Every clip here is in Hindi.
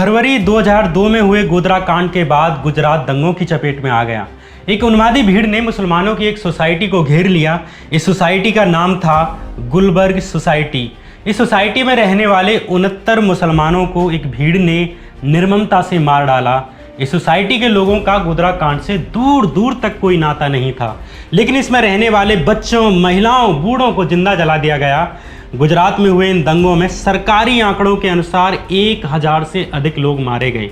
फरवरी 2002 में हुए गोधरा कांड के बाद गुजरात दंगों की चपेट में आ गया। एक उन्मादी भीड़ ने मुसलमानों की एक सोसाइटी को घेर लिया। इस सोसाइटी का नाम था गुलबर्ग सोसाइटी। इस सोसाइटी में रहने वाले 69 मुसलमानों को एक भीड़ ने निर्ममता से मार डाला। इस सोसाइटी के लोगों का गोधरा कांड से दूर दूर तक कोई नाता नहीं था, लेकिन इसमें रहने वाले बच्चों, महिलाओं, बूढ़ों को जिंदा जला दिया गया। गुजरात में हुए इन दंगों में सरकारी आंकड़ों के अनुसार 1000 से अधिक लोग मारे गए।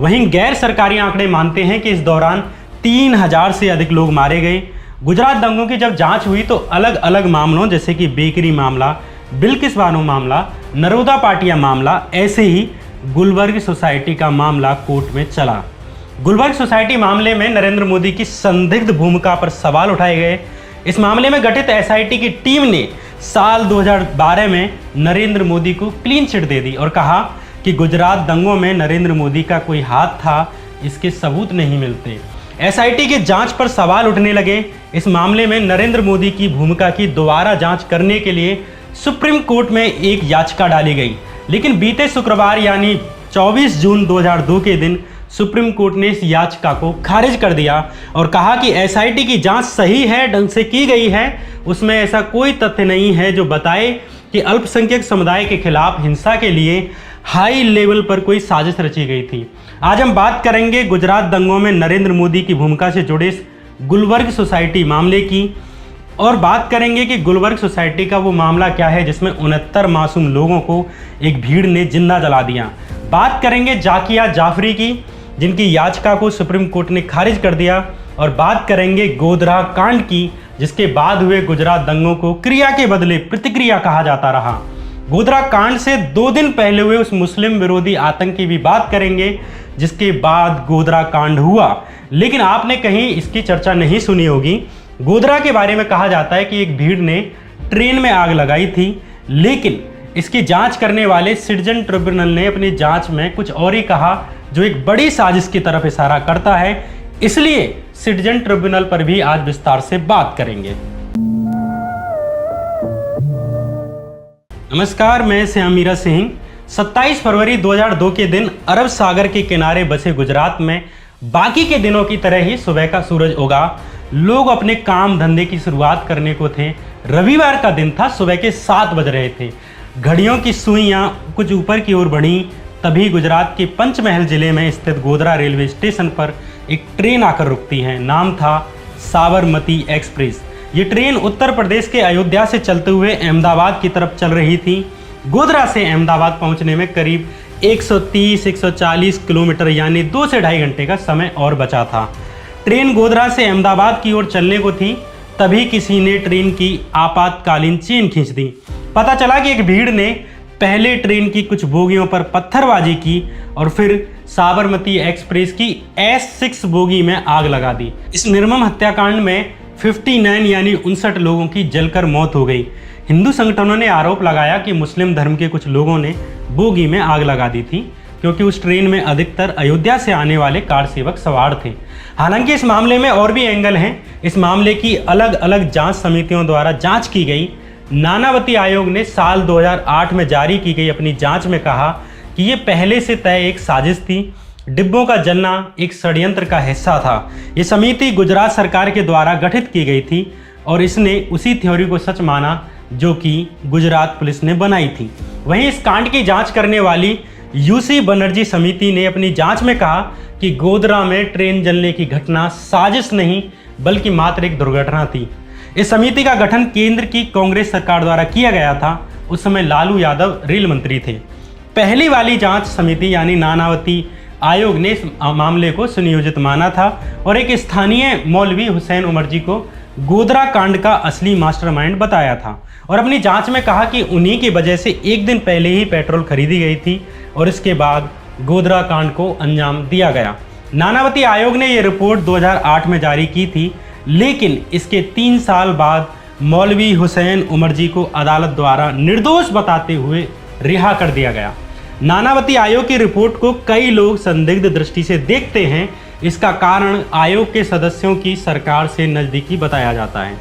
वहीं गैर सरकारी आंकड़े मानते हैं कि इस दौरान 3000 से अधिक लोग मारे गए। गुजरात दंगों की जब जांच हुई तो अलग अलग मामलों जैसे कि बेकरी मामला, बिल्किस बानो मामला, नरोदा पाटिया मामला, ऐसे ही गुलबर्ग सोसाइटी का मामला कोर्ट में चला। गुलबर्ग सोसाइटी मामले में नरेंद्र मोदी की संदिग्ध भूमिका पर सवाल उठाए गए। इस मामले में गठित एसआईटी की टीम ने साल 2012 में नरेंद्र मोदी को क्लीन चिट दे दी और कहा कि गुजरात दंगों में नरेंद्र मोदी का कोई हाथ था, इसके सबूत नहीं मिलते। एसआईटी की जांच पर सवाल उठने लगे। इस मामले में नरेंद्र मोदी की भूमिका की दोबारा जांच करने के लिए सुप्रीम कोर्ट में एक याचिका डाली गई, लेकिन बीते शुक्रवार यानी 24 जून 2002 के दिन सुप्रीम कोर्ट ने इस याचिका को खारिज कर दिया और कहा कि एसआईटी की जांच सही है, ढंग से की गई है, उसमें ऐसा कोई तथ्य नहीं है जो बताए कि अल्पसंख्यक समुदाय के खिलाफ हिंसा के लिए हाई लेवल पर कोई साजिश रची गई थी। आज हम बात करेंगे गुजरात दंगों में नरेंद्र मोदी की भूमिका से जुड़े इस गुलबर्ग सोसाइटी मामले की, और बात करेंगे कि गुलबर्ग सोसाइटी का वो मामला क्या है जिसमें 69 मासूम लोगों को एक भीड़ ने जिंदा जला दिया। बात करेंगे जाकिया जाफरी की, जिनकी याचिका को सुप्रीम कोर्ट ने खारिज कर दिया, और बात करेंगे गोधरा कांड की, जिसके बाद हुए गुजरात दंगों को क्रिया के बदले प्रतिक्रिया कहा जाता रहा। गोधरा कांड से 2 दिन पहले हुए उस मुस्लिम विरोधी आतंक की भी बात करेंगे जिसके बाद गोधरा कांड हुआ, लेकिन आपने कहीं इसकी चर्चा नहीं सुनी होगी। गोधरा के बारे में कहा जाता है कि एक भीड़ ने ट्रेन में आग लगाई थी, लेकिन इसकी जांच करने वाले सिटीजन ट्रिब्यूनल ने अपनी जांच में कुछ और ही कहा जो एक बड़ी साजिश की तरफ इशारा करता है। इसलिए सिटीजन ट्रिब्यूनल पर भी आज विस्तार से बात करेंगे। नमस्कार, मैं श्यामीरा सिंह। 27 फरवरी 2002 के दिन अरब सागर के किनारे बसे गुजरात में बाकी के दिनों की तरह ही सुबह का सूरज उगा। लोग अपने काम धंधे की शुरुआत करने को थे। रविवार का दिन था, सुबह के 7 बज रहे थे। घड़ियों की सुइयां कुछ ऊपर की ओर बढ़ी, तभी गुजरात के पंचमहल जिले में स्थित गोधरा रेलवे स्टेशन पर एक ट्रेन आकर रुकती है। नाम था साबरमती एक्सप्रेस। ये ट्रेन उत्तर प्रदेश के अयोध्या से चलते हुए अहमदाबाद की तरफ चल रही थी। गोधरा से अहमदाबाद पहुंचने में करीब 130-140 किलोमीटर यानी 2 से ढाई घंटे का समय और बचा था। ट्रेन गोधरा से अहमदाबाद की ओर चलने को थी, तभी किसी ने ट्रेन की आपातकालीन चेन खींच दी। पता चला कि एक भीड़ ने पहले ट्रेन की कुछ बोगियों पर पत्थरबाजी की और फिर साबरमती एक्सप्रेस की S6 बोगी में आग लगा दी। इस निर्मम हत्याकांड में 59 यानी 59 लोगों की जलकर मौत हो गई। हिंदू संगठनों ने आरोप लगाया कि मुस्लिम धर्म के कुछ लोगों ने बोगी में आग लगा दी थी, क्योंकि उस ट्रेन में अधिकतर अयोध्या से आने वाले कार सेवक सवार थे। हालांकि इस मामले में और भी एंगल हैं। इस मामले की अलग अलग जांच समितियों द्वारा जांच की गई। नानावती आयोग ने साल 2008 में जारी की गई अपनी जांच में कहा कि ये पहले से तय एक साजिश थी। डिब्बों का जलना एक षड्यंत्र का हिस्सा था। ये समिति गुजरात सरकार के द्वारा गठित की गई थी और इसने उसी थ्योरी को सच माना जो कि गुजरात पुलिस ने बनाई थी। वहीं इस कांड की जांच करने वाली यूसी बनर्जी समिति ने अपनी जांच में कहा कि गोधरा में ट्रेन जलने की घटना साजिश नहीं बल्कि मात्र एक दुर्घटना थी। इस समिति का गठन केंद्र की कांग्रेस सरकार द्वारा किया गया था। उस समय लालू यादव रेल मंत्री थे। पहली वाली जांच समिति यानी नानावती आयोग ने इस मामले को सुनियोजित माना था और एक स्थानीय मौलवी हुसैन उमर जी को गोधरा कांड का असली मास्टरमाइंड बताया था और अपनी जांच में कहा कि उन्हीं की वजह से एक दिन पहले ही पेट्रोल खरीदी गई थी और इसके बाद गोधरा कांड को अंजाम दिया गया। नानावती आयोग ने यह रिपोर्ट 2008 में जारी की थी, लेकिन इसके 3 साल बाद मौलवी हुसैन उमर जी को अदालत द्वारा निर्दोष बताते हुए रिहा कर दिया गया। नानावती आयोग की रिपोर्ट को कई लोग संदिग्ध दृष्टि से देखते हैं। इसका कारण आयोग के सदस्यों की सरकार से नज़दीकी बताया जाता है।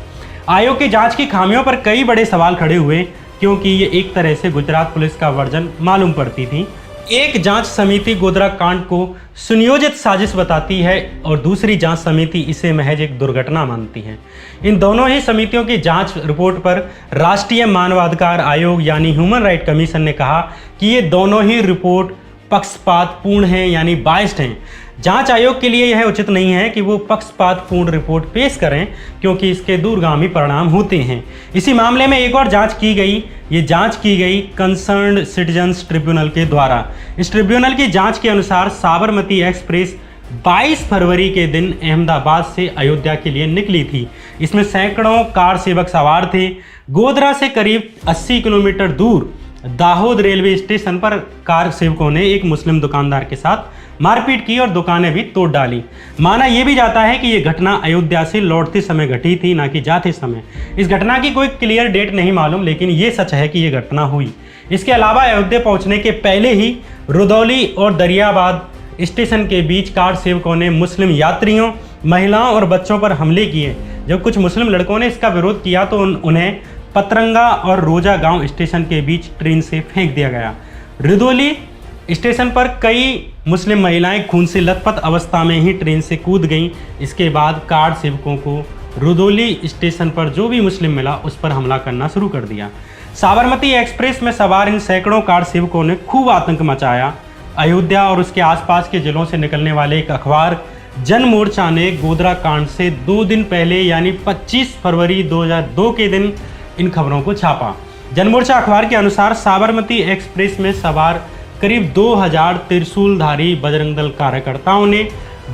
आयोग की जांच की खामियों पर कई बड़े सवाल खड़े हुए, क्योंकि ये एक तरह से गुजरात पुलिस का वर्जन मालूम पड़ती थी। एक जांच समिति गोधरा कांड को सुनियोजित साजिश बताती है और दूसरी जांच समिति इसे महज एक दुर्घटना मानती है। इन दोनों ही समितियों की जांच रिपोर्ट पर राष्ट्रीय मानवाधिकार आयोग यानी ह्यूमन राइट कमीशन ने कहा कि ये दोनों ही रिपोर्ट पक्षपातपूर्ण हैं यानी बाइस्ड हैं। जांच आयोग के लिए यह उचित नहीं है कि वो पक्षपातपूर्ण रिपोर्ट पेश करें क्योंकि इसके दूरगामी परिणाम होते हैं। इसी मामले में एक और जांच की गई। ये जांच की गई कंसर्न्ड सिटीजन्स ट्रिब्यूनल के द्वारा। इस ट्रिब्यूनल की जांच के अनुसार साबरमती एक्सप्रेस 22 फरवरी के दिन अहमदाबाद से अयोध्या के लिए निकली थी। इसमें सैकड़ों कार सेवक सवार थे। गोधरा से करीब 80 किलोमीटर दूर दाहोद रेलवे स्टेशन पर कार सेवकों ने एक मुस्लिम दुकानदार के साथ मारपीट की और दुकानें भी तोड़ डाली। माना यह भी जाता है कि यह घटना अयोध्या से लौटते समय घटी थी, ना कि जाते समय। इस घटना की कोई क्लियर डेट नहीं मालूम, लेकिन ये सच है कि यह घटना हुई। इसके अलावा अयोध्या पहुंचने के पहले ही रुदौली और दरियाबाद स्टेशन के बीच कार सेवकों ने मुस्लिम यात्रियों, महिलाओं और बच्चों पर हमले किए। जब कुछ मुस्लिम लड़कों ने इसका विरोध किया तो उन्हें पतरंगा और रोजा गांव स्टेशन के बीच ट्रेन से फेंक दिया गया। रुदौली स्टेशन पर कई मुस्लिम महिलाएं खून से लथपथ अवस्था में ही ट्रेन से कूद गईं। इसके बाद कार सेवकों को रुदौली स्टेशन पर जो भी मुस्लिम मिला उस पर हमला करना शुरू कर दिया। साबरमती एक्सप्रेस में सवार इन सैकड़ों कार सेवकों ने खूब आतंक मचाया। अयोध्या और उसके आसपास के जिलों से निकलने वाले एक अखबार जन मोर्चा ने गोधरा कांड से 2 दिन पहले यानी 25 फरवरी 2002 के दिन इन खबरों को छापा। जनमोर्चा अखबार के अनुसार साबरमती एक्सप्रेस में सवार करीब 2000 त्रिशूलधारी बजरंग दल कार्यकर्ताओं ने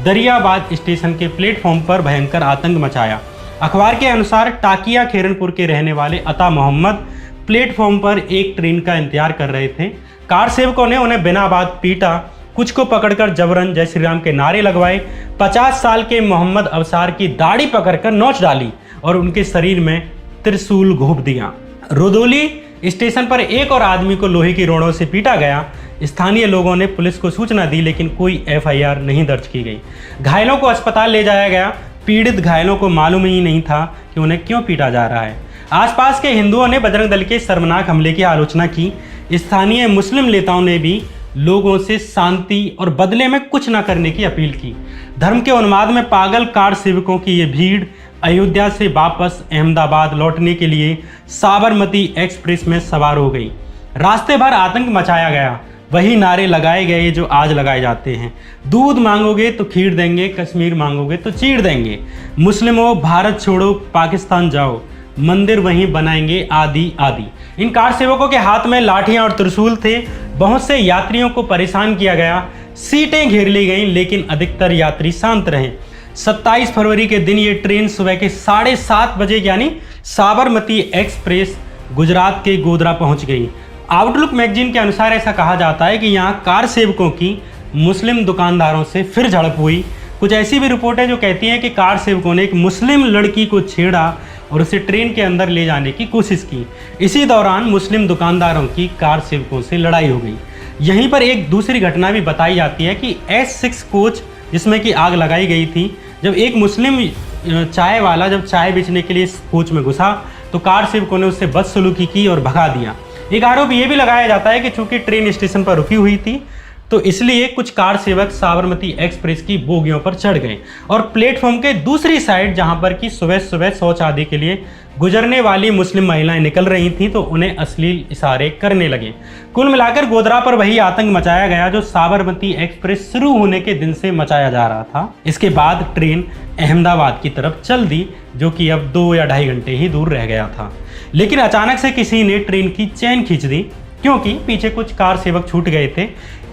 दरियाबाद स्टेशन के प्लेटफॉर्म पर भयंकर आतंक मचाया। अखबार के अनुसार टाकिया खेरनपुर के रहने वाले अता मोहम्मद प्लेटफॉर्म पर एक ट्रेन का इंतजार कर रहे थे। कार सेवकों ने उन्हें बिना बात पीटा, कुछ को पकड़कर जबरन जय श्री राम के नारे लगवाए। 50 साल के मोहम्मद अवसार की दाढ़ी पकड़कर नोच डाली और उनके शरीर में त्रिशूल घोंप दिया। रुदौली स्टेशन पर एक और आदमी को लोहे की रोड़ों से पीटा गया। स्थानीय लोगों ने पुलिस को सूचना दी, लेकिन कोई एफआईआर नहीं दर्ज की गई। घायलों को अस्पताल ले जाया गया। पीड़ित घायलों को मालूम ही नहीं था कि उन्हें क्यों पीटा जा रहा है। आसपास के हिंदुओं ने बजरंग दल के शर्मनाक हमले की आलोचना की। स्थानीय मुस्लिम नेताओं ने भी लोगों से शांति और बदले में कुछ न करने की अपील की। धर्म के उन्माद में पागल कार सेवकों की ये भीड़ अयोध्या से वापस अहमदाबाद लौटने के लिए साबरमती एक्सप्रेस में सवार हो गई। रास्ते भर आतंक मचाया गया। वही नारे लगाए गए जो आज लगाए जाते हैं। दूध मांगोगे तो खीर देंगे, कश्मीर मांगोगे तो चीर देंगे। मुस्लिमों भारत छोड़ो, पाकिस्तान जाओ, मंदिर वहीं बनाएंगे, आदि आदि। इन कार सेवकों के हाथ में लाठियां और त्रिशूल थे। बहुत से यात्रियों को परेशान किया गया। सीटें घेर ली गईं, लेकिन अधिकतर यात्री शांत रहे। 27 फरवरी के दिन ये ट्रेन सुबह के 7:30 बजे यानी साबरमती एक्सप्रेस गुजरात के गोधरा पहुंच गई। आउटलुक मैगजीन के अनुसार ऐसा कहा जाता है कि यहाँ कार सेवकों की मुस्लिम दुकानदारों से फिर झड़प हुई। कुछ ऐसी भी रिपोर्टें जो कहती हैं कि कार सेवकों ने एक मुस्लिम लड़की को छेड़ा और उसे ट्रेन के अंदर ले जाने की कोशिश की। इसी दौरान मुस्लिम दुकानदारों की कार सेवकों से लड़ाई हो गई। यहीं पर एक दूसरी घटना भी बताई जाती है कि S6 कोच जिसमें कि आग लगाई गई थी, जब एक मुस्लिम चाय वाला जब चाय बेचने के लिए कोच में घुसा तो कार सेवकों ने उससे बदसलूकी की और भगा दिया। एक आरोप ये भी लगाया जाता है कि चूंकि ट्रेन स्टेशन पर रुकी हुई थी तो इसलिए कुछ कार सेवक साबरमती एक्सप्रेस की बोगियों पर चढ़ गए और प्लेटफॉर्म के दूसरी साइड जहां पर कि सुबह सुबह शौच आदि के लिए गुजरने वाली मुस्लिम महिलाएं निकल रही थीं तो उन्हें अश्लील इशारे करने लगे। कुल मिलाकर गोधरा पर वही आतंक मचाया गया जो साबरमती एक्सप्रेस शुरू होने के दिन से मचाया जा रहा था। इसके बाद ट्रेन अहमदाबाद की तरफ चल दी, जो कि अब 2 या 2.5 घंटे ही दूर रह गया था। लेकिन अचानक से किसी ने ट्रेन की चेन खींच दी, क्योंकि पीछे कुछ कार सेवक छूट गए थे।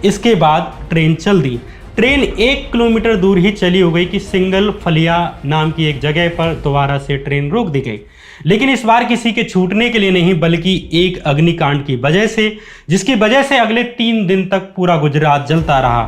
इसके बाद ट्रेन चल दी। ट्रेन 1 किलोमीटर दूर ही चली हो गई कि सिंगल फलिया नाम की एक जगह पर दोबारा से ट्रेन रोक दी गई। लेकिन इस बार किसी के छूटने के लिए नहीं, बल्कि एक अग्निकांड की वजह से, जिसकी वजह से अगले 3 दिन तक पूरा गुजरात जलता रहा।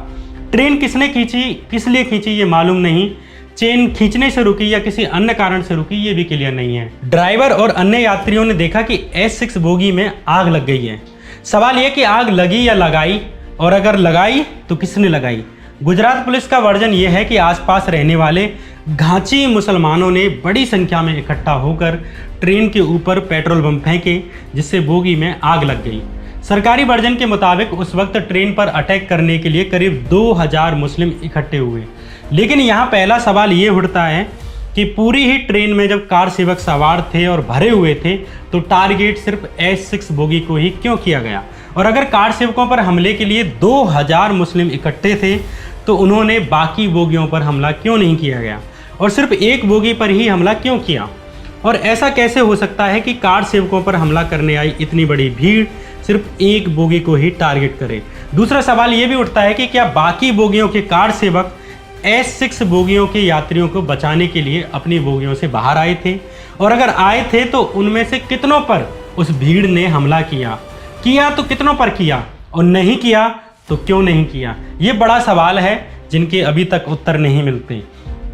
ट्रेन किसने खींची, किस लिए खींची ये मालूम नहीं। चेन खींचने से रुकी या किसी अन्य कारण से रुकी ये भी क्लियर नहीं है। ड्राइवर और अन्य यात्रियों ने देखा कि S6 बोगी में आग लग गई है। सवाल यह कि आग लगी या लगाई, और अगर लगाई तो किसने लगाई। गुजरात पुलिस का वर्जन यह है कि आसपास रहने वाले घांची मुसलमानों ने बड़ी संख्या में इकट्ठा होकर ट्रेन के ऊपर पेट्रोल बम फेंके, जिससे बोगी में आग लग गई। सरकारी वर्जन के मुताबिक उस वक्त ट्रेन पर अटैक करने के लिए करीब 2000 मुस्लिम इकट्ठे हुए। लेकिन यहाँ पहला सवाल ये उठता है कि पूरी ही ट्रेन में जब कार सेवक सवार थे और भरे हुए थे तो टारगेट सिर्फ S6 बोगी को ही क्यों किया गया? और अगर कार सेवकों पर हमले के लिए 2000 मुस्लिम इकट्ठे थे तो उन्होंने बाकी बोगियों पर हमला क्यों नहीं किया गया और सिर्फ एक बोगी पर ही हमला क्यों किया? और ऐसा कैसे हो सकता है कि कार सेवकों पर हमला करने आई इतनी बड़ी भीड़ सिर्फ एक बोगी को ही टारगेट करे? दूसरा सवाल ये भी उठता है कि क्या बाकी बोगियों के कार सेवक S6 बोगियों के यात्रियों को बचाने के लिए अपनी बोगियों से बाहर आए थे? और अगर आए थे तो उनमें से कितनों पर उस भीड़ ने हमला किया तो कितनों पर किया, और नहीं किया तो क्यों नहीं किया? ये बड़ा सवाल है जिनके अभी तक उत्तर नहीं मिलते।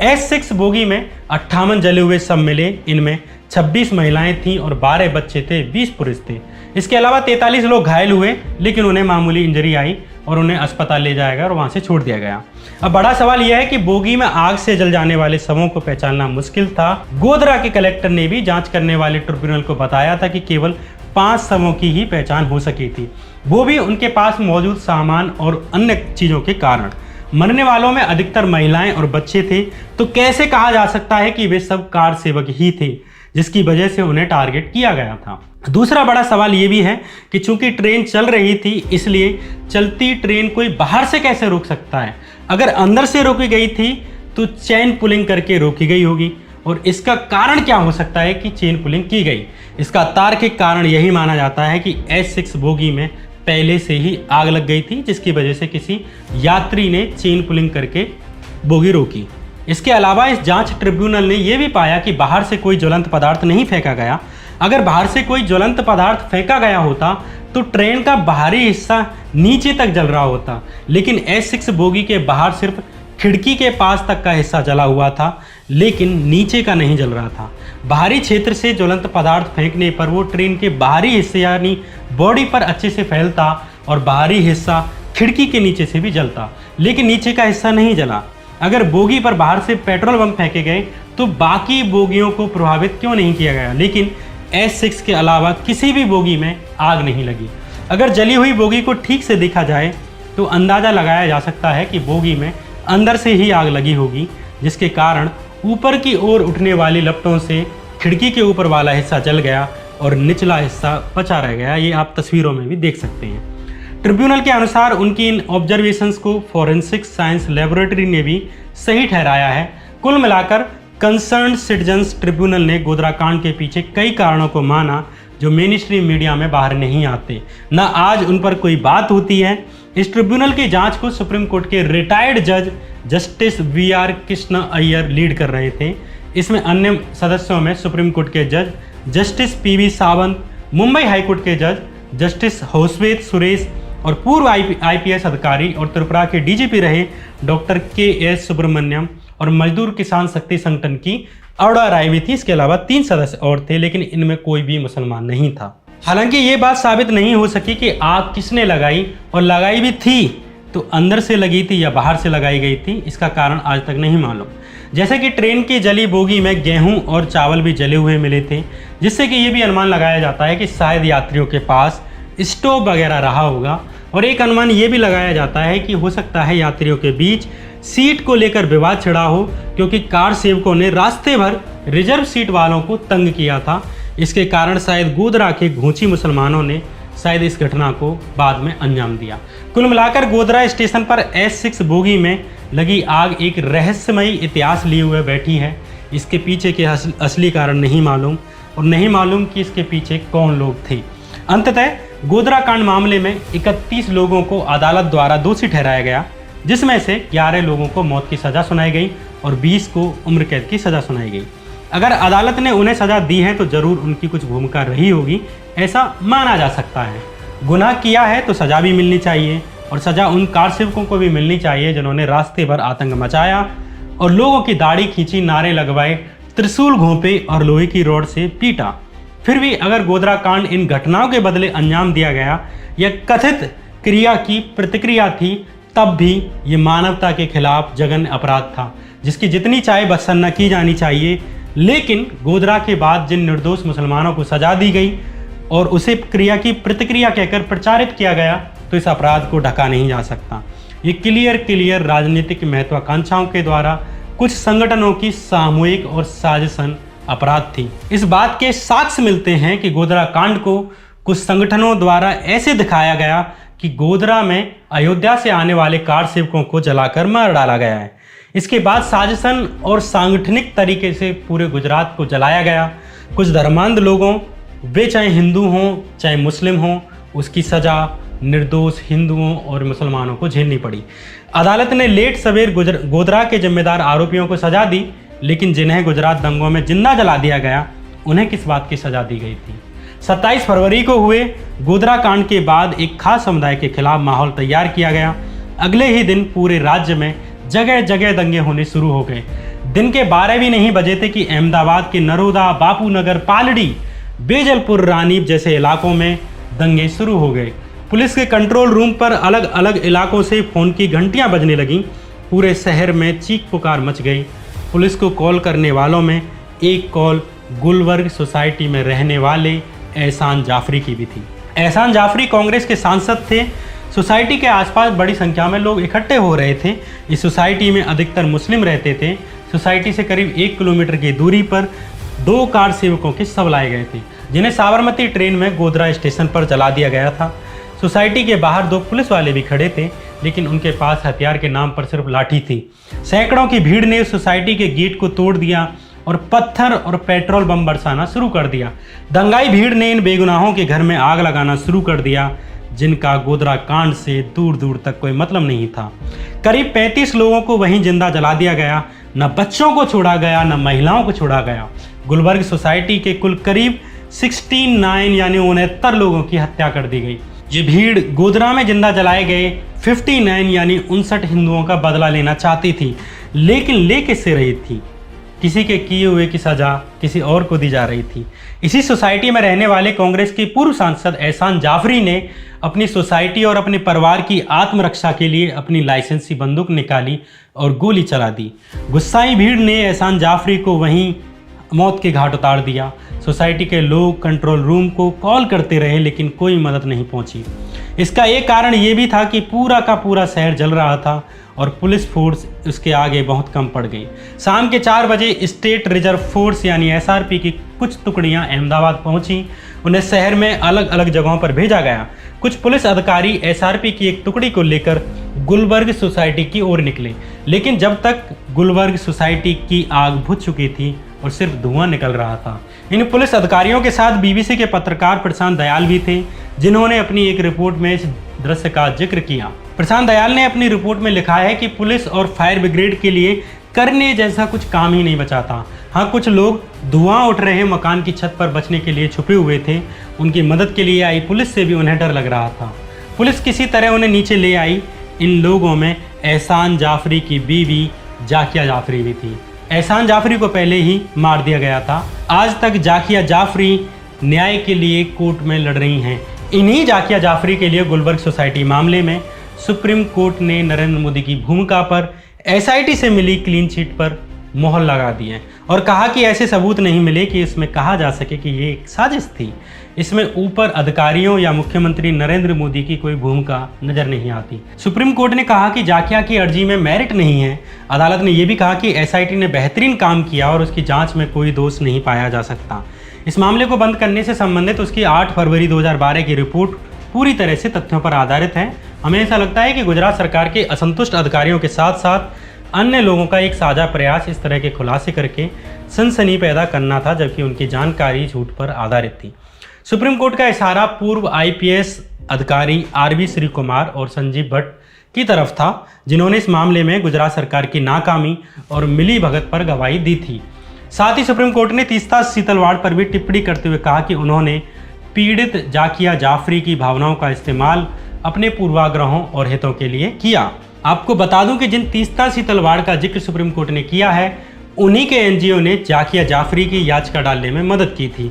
S6 बोगी में 58 जले हुए शव मिले। इनमें 26 महिलाएं थीं और 12 बच्चे थे, 20 पुरुष थे। इसके अलावा 43 लोग घायल हुए, लेकिन उन्हें मामूली इंजरी आई और उन्हें अस्पताल ले जाया गया और वहां से छोड़ दिया गया। अब बड़ा सवाल यह है कि बोगी में आग से जल जाने वाले शवों को पहचानना मुश्किल था। गोधरा के कलेक्टर ने भी जांच करने वाले ट्रिब्यूनल को बताया था कि केवल 5 शवों की ही पहचान हो सकी थी, वो भी उनके पास मौजूद सामान और अन्य चीजों के कारण। मरने वालों में अधिकतर महिलाएं और बच्चे थे, तो कैसे कहा जा सकता है कि वे सब कार सेवक ही थे जिसकी वजह से उन्हें टारगेट किया गया था? दूसरा बड़ा सवाल ये भी है कि चूंकि ट्रेन चल रही थी, इसलिए चलती ट्रेन कोई बाहर से कैसे रोक सकता है? अगर अंदर से रोकी गई थी तो चेन पुलिंग करके रोकी गई होगी, और इसका कारण क्या हो सकता है कि चेन पुलिंग की गई? इसका तार्किक कारण यही माना जाता है कि S6 बोगी में पहले से ही आग लग गई थी, जिसकी वजह से किसी यात्री ने चेन पुलिंग करके बोगी रोकी। इसके अलावा इस जांच ट्रिब्यूनल ने यह भी पाया कि बाहर से कोई ज्वलंत पदार्थ नहीं फेंका गया। अगर बाहर से कोई ज्वलंत पदार्थ फेंका गया होता तो ट्रेन का बाहरी हिस्सा नीचे तक जल रहा होता, लेकिन S6 बोगी के बाहर सिर्फ खिड़की के पास तक का हिस्सा जला हुआ था, लेकिन नीचे का नहीं जल रहा था। बाहरी क्षेत्र से ज्वलंत पदार्थ फेंकने पर वो ट्रेन के बाहरी हिस्से यानी बॉडी पर अच्छे से फैलता और बाहरी हिस्सा खिड़की के नीचे से भी जलता, लेकिन नीचे का हिस्सा नहीं जला। अगर बोगी पर बाहर से पेट्रोल बम फेंके गए तो बाकी बोगियों को प्रभावित क्यों नहीं किया गया? लेकिन S6 के अलावा किसी भी बोगी में आग नहीं लगी। अगर जली हुई बोगी को ठीक से देखा जाए तो अंदाज़ा लगाया जा सकता है कि बोगी में अंदर से ही आग लगी होगी, जिसके कारण ऊपर की ओर उठने वाली लपटों से खिड़की के ऊपर वाला हिस्सा जल गया और निचला हिस्सा बचा रह गया। ये आप तस्वीरों में भी देख सकते हैं। ट्रिब्यूनल के अनुसार उनकी इन ऑब्जर्वेशंस को फॉरेंसिक साइंस लेबोरेटरी ने भी सही ठहराया है। कुल मिलाकर कंसर्न सिटीजन्स ट्रिब्यूनल ने गोधरा कांड के पीछे कई कारणों को माना जो मेन स्ट्रीम मीडिया में बाहर नहीं आते, न आज उन पर कोई बात होती है। इस ट्रिब्यूनल की जांच को सुप्रीम कोर्ट के रिटायर्ड जज justice VR Krishna Iyer lead कर रहे थे। इसमें अन्य सदस्यों में सुप्रीम कोर्ट के जज justice PV Sawant, Mumbai high court के जज जस्टिस होसवेत सुरेश और पूर्व IPS अधिकारी और त्रिपुरा के DGP रहे डॉक्टर KS सुब्रमण्यम और मजदूर किसान शक्ति संगठन की अरोड़ा राय भी थी। इसके अलावा 3 सदस्य और थे, लेकिन इनमें कोई भी मुसलमान नहीं था। हालांकि ये बात साबित नहीं हो सकी कि आग किसने लगाई, और लगाई भी थी तो अंदर से लगी थी या बाहर से लगाई गई थी, इसका कारण आज तक नहीं मालूम। जैसे कि ट्रेन की जली बोगी में गेहूं और चावल भी जले हुए मिले थे, जिससे कि ये भी अनुमान लगाया जाता है कि शायद यात्रियों के पास स्टोव वगैरह रहा होगा। और एक अनुमान ये भी लगाया जाता है कि हो सकता है यात्रियों के बीच सीट को लेकर विवाद छिड़ा हो, क्योंकि कार सेवकों ने रास्ते भर रिजर्व सीट वालों को तंग किया था। इसके कारण शायद गोधरा के घोंची मुसलमानों ने शायद इस घटना को बाद में अंजाम दिया। कुल मिलाकर गोधरा स्टेशन पर S6 बोगी में लगी आग एक रहस्यमयी इतिहास लिए हुए बैठी है। इसके पीछे के असली कारण नहीं मालूम, और नहीं मालूम कि इसके पीछे कौन लोग थे। अंततः गोधरा कांड मामले में 31 लोगों को अदालत द्वारा दोषी ठहराया गया, जिसमें से 11 लोगों को मौत की सज़ा सुनाई गई और 20 को उम्र कैद की सज़ा सुनाई गई। अगर अदालत ने उन्हें सज़ा दी है तो ज़रूर उनकी कुछ भूमिका रही होगी, ऐसा माना जा सकता है। गुनाह किया है तो सज़ा भी मिलनी चाहिए, और सज़ा उन कार सेवकों को भी मिलनी चाहिए जिन्होंने रास्ते भर आतंक मचाया और लोगों की दाढ़ी खींची, नारे लगवाए, त्रिशूल घोंपे और लोहे की रॉड से पीटा। फिर भी अगर गोधरा कांड इन घटनाओं के बदले अंजाम दिया गया या कथित क्रिया की प्रतिक्रिया थी, तब भी ये मानवता के खिलाफ जघन्य अपराध था, जिसकी जितनी चाहे भत्सन न की जानी चाहिए। लेकिन गोधरा के बाद जिन निर्दोष मुसलमानों को सजा दी गई और उसे क्रिया की प्रतिक्रिया कहकर प्रचारित किया गया तो इस अपराध को ढका नहीं जा सकता। ये क्लियर राजनीतिक महत्वाकांक्षाओं के द्वारा कुछ संगठनों की सामूहिक और साजिशन अपराध थी। इस बात के साक्ष्य मिलते हैं कि गोधरा कांड को कुछ संगठनों द्वारा ऐसे दिखाया गया कि गोधरा में अयोध्या से आने वाले कार सेवकों को जलाकर मार डाला गया है। इसके बाद साजिशन और सांगठनिक तरीके से पूरे गुजरात को जलाया गया। कुछ धर्मांध लोगों, वे चाहे हिंदू हों चाहे मुस्लिम हों, उसकी सजा निर्दोष हिंदुओं और मुसलमानों को झेलनी पड़ी। अदालत ने लेट सवेर गोधरा के जिम्मेदार आरोपियों को सजा दी, लेकिन जिन्हें गुजरात दंगों में जिंदा जला दिया गया उन्हें किस बात की सजा दी गई थी? 27 फरवरी को हुए गोधरा कांड के बाद एक खास समुदाय के खिलाफ माहौल तैयार किया गया। अगले ही दिन पूरे राज्य में जगह जगह दंगे होने शुरू हो गए। दिन के 12 भी नहीं बजे थे कि अहमदाबाद के नरोदा, बापूनगर, पालड़ी, बेजलपुर, रानीप जैसे इलाकों में दंगे शुरू हो गए। पुलिस के कंट्रोल रूम पर अलग अलग इलाकों से फोन की घंटियां बजने लगीं। पूरे शहर में चीख पुकार मच गई। पुलिस को कॉल करने वालों में एक कॉल गुलबर्ग सोसाइटी में रहने वाले एहसान जाफरी की भी थी। एहसान जाफरी कांग्रेस के सांसद थे। सोसाइटी के आसपास बड़ी संख्या में लोग इकट्ठे हो रहे थे। इस सोसाइटी में अधिकतर मुस्लिम रहते थे। सोसाइटी से करीब 1 किलोमीटर की दूरी पर 2 कार सेवकों के शव लाए गए थे, जिन्हें साबरमती ट्रेन में गोधरा स्टेशन पर जला दिया गया था। सोसाइटी के बाहर 2 पुलिस वाले भी खड़े थे, लेकिन उनके पास हथियार के नाम पर सिर्फ लाठी थी। सैकड़ों की भीड़ ने सोसाइटी के गेट को तोड़ दिया और पत्थर और पेट्रोल बम बरसाना शुरू कर दिया। दंगाई भीड़ ने इन बेगुनाहों के घर में आग लगाना शुरू कर दिया, जिनका गोधरा कांड से दूर दूर तक कोई मतलब नहीं था। करीब 35 लोगों को वहीं जिंदा जला दिया गया। न बच्चों को छोड़ा गया, न महिलाओं को छोड़ा गया। गुलबर्ग सोसाइटी के कुल करीब 69 यानी 69 लोगों की हत्या कर दी गई। ये भीड़ गोधरा में जिंदा जलाए गए 59 यानी 59 हिंदुओं का बदला लेना चाहती थी, लेकिन ले किससे रही थी? किसी के किए हुए की सजा किसी और को दी जा रही थी। इसी सोसाइटी में रहने वाले कांग्रेस के पूर्व सांसद एहसान जाफरी ने अपनी सोसाइटी और अपने परिवार की आत्मरक्षा के लिए अपनी लाइसेंसी बंदूक निकाली और गोली चला दी। गुस्साई भीड़ ने एहसान जाफरी को वहीं मौत के घाट उतार दिया। सोसाइटी के लोग कंट्रोल रूम को कॉल करते रहे, लेकिन कोई मदद नहीं पहुंची। इसका एक कारण ये भी था कि पूरा का पूरा शहर जल रहा था और पुलिस फोर्स उसके आगे बहुत कम पड़ गई। शाम के 4 बजे स्टेट रिजर्व फोर्स यानी SRP की कुछ टुकड़ियां अहमदाबाद पहुंची। उन्हें शहर में अलग अलग जगहों पर भेजा गया। कुछ पुलिस अधिकारी SRP की एक टुकड़ी को लेकर गुलबर्ग सोसाइटी की ओर निकले, लेकिन जब तक गुलबर्ग सोसाइटी की आग बुझ चुकी थी और सिर्फ धुआं निकल रहा था। इन पुलिस अधिकारियों के साथ BBC के पत्रकार प्रशांत दयाल भी थे, जिन्होंने अपनी एक रिपोर्ट में इस दृश्य का जिक्र किया। प्रशांत दयाल ने अपनी रिपोर्ट में लिखा है कि पुलिस और फायर ब्रिगेड के लिए करने जैसा कुछ काम ही नहीं बचा था। हाँ, कुछ लोग धुआं उठ रहे मकान की छत पर बचने के लिए छुपे हुए थे। उनकी मदद के लिए आई पुलिस से भी उन्हें डर लग रहा था। पुलिस किसी तरह उन्हें नीचे ले आई। इन लोगों में एहसान जाफरी की बीवी जाकिया जाफरी भी थी। एहसान जाफरी को पहले ही मार दिया गया था। आज तक जाकिया जाफरी न्याय के लिए कोर्ट में लड़ रही हैं। इन्हीं जाकिया जाफरी के लिए गुलबर्ग सोसाइटी मामले में सुप्रीम कोर्ट ने नरेंद्र मोदी की भूमिका पर SIT से मिली क्लीन चिट पर मोहर लगा दी है और कहा कि ऐसे सबूत नहीं मिले कि इसमें कहा जा सके कि ये एक साजिश थी। इसमें ऊपर अधिकारियों या मुख्यमंत्री नरेंद्र मोदी की कोई भूमिका नजर नहीं आती। सुप्रीम कोर्ट ने कहा कि जाकिया की अर्जी में मेरिट नहीं है। अदालत ने यह भी कहा कि SIT ने बेहतरीन काम किया और उसकी जांच में कोई दोष नहीं पाया जा सकता। इस मामले को बंद करने से संबंधित उसकी 8 फरवरी 2012 की रिपोर्ट पूरी तरह से तथ्यों पर आधारित है। हमें ऐसा लगता है कि गुजरात सरकार के असंतुष्ट अधिकारियों के साथ साथ अन्य लोगों का एक साझा प्रयास इस तरह के खुलासे करके सनसनी पैदा करना था, जबकि उनकी जानकारी झूठ पर आधारित थी। सुप्रीम कोर्ट का इशारा पूर्व IPS अधिकारी RV श्री कुमार और संजीव भट्ट की तरफ था, जिन्होंने इस मामले में गुजरात सरकार की नाकामी और मिली भगत पर गवाही दी थी। साथ ही सुप्रीम कोर्ट ने तीस्ता सीतलवाड़ पर भी टिप्पणी करते हुए कहा कि उन्होंने पीड़ित जाकिया जाफरी की भावनाओं का इस्तेमाल अपने पूर्वाग्रहों और हितों के लिए किया। आपको बता दूं कि जिन तीस्ता सीतलवाड़ का जिक्र सुप्रीम कोर्ट ने किया है, उन्हीं के NGO ने जाकिया जाफरी की याचिका डालने में मदद की थी।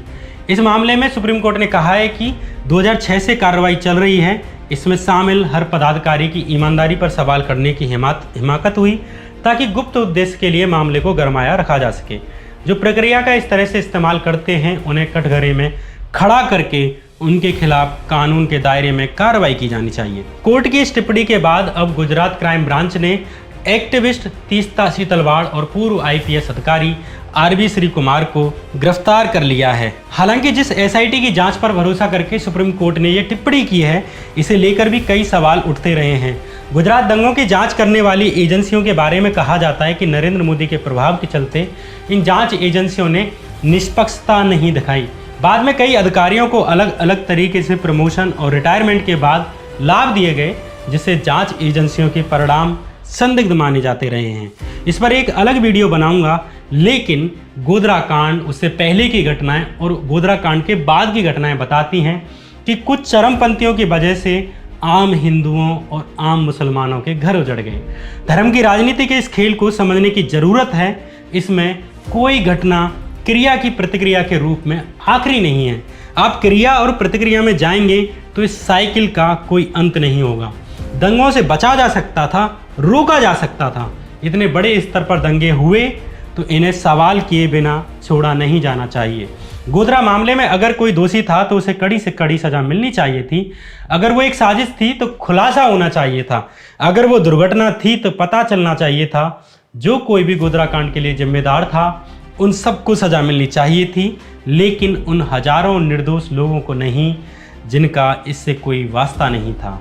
इस मामले में सुप्रीम कोर्ट ने कहा है कि 2006 से कार्रवाई चल रही है। इसमें शामिल हर पदाधिकारी की ईमानदारी पर सवाल करने की हिमाकत हुई, ताकि गुप्त उद्देश्य के लिए मामले को गरमाया रखा जा सके। जो प्रक्रिया का इस तरह से इस्तेमाल करते हैं, उन्हें कटघरे में खड़ा करके उनके खिलाफ कानून के दायरे में कार्रवाई की जानी चाहिए। कोर्ट की इस टिप्पणी के बाद अब गुजरात क्राइम ब्रांच ने एक्टिविस्ट तीस्ता शीतलवाड़ और पूर्व आईपीएस अधिकारी आरबी श्री कुमार को गिरफ्तार कर लिया है। हालांकि जिस एसआईटी की जांच पर भरोसा करके सुप्रीम कोर्ट ने यह टिप्पणी की है, इसे लेकर भी कई सवाल उठते रहे हैं। गुजरात दंगों की जांच करने वाली एजेंसियों के बारे में कहा जाता है कि नरेंद्र मोदी के प्रभाव के चलते इन जांच एजेंसियों ने निष्पक्षता नहीं दिखाई। बाद में कई अधिकारियों को अलग अलग तरीके से प्रमोशन और रिटायरमेंट के बाद लाभ दिए गए, जिससे जांच एजेंसियों के परिणाम संदिग्ध माने जाते रहे हैं। इस पर एक अलग वीडियो बनाऊंगा, लेकिन गोधरा कांड, उससे पहले की घटनाएं और गोधरा कांड के बाद की घटनाएं बताती हैं कि कुछ चरमपंथियों की वजह से आम हिंदुओं और आम मुसलमानों के घर उजड़ गए। धर्म की राजनीति के इस खेल को समझने की जरूरत है। इसमें कोई घटना क्रिया की प्रतिक्रिया के रूप में आखिरी नहीं है। आप क्रिया और प्रतिक्रिया में जाएंगे तो इस साइकिल का कोई अंत नहीं होगा। दंगों से बचा जा सकता था, रोका जा सकता था। इतने बड़े स्तर पर दंगे हुए तो इन्हें सवाल किए बिना छोड़ा नहीं जाना चाहिए। गोधरा मामले में अगर कोई दोषी था तो उसे कड़ी से कड़ी सजा मिलनी चाहिए थी। अगर वो एक साजिश थी तो खुलासा होना चाहिए था। अगर वो दुर्घटना थी तो पता चलना चाहिए था। जो कोई भी गोधरा कांड के लिए जिम्मेदार था, उन सबको सजा मिलनी चाहिए थी, लेकिन उन हजारों निर्दोष लोगों को नहीं, जिनका इससे कोई वास्ता नहीं था।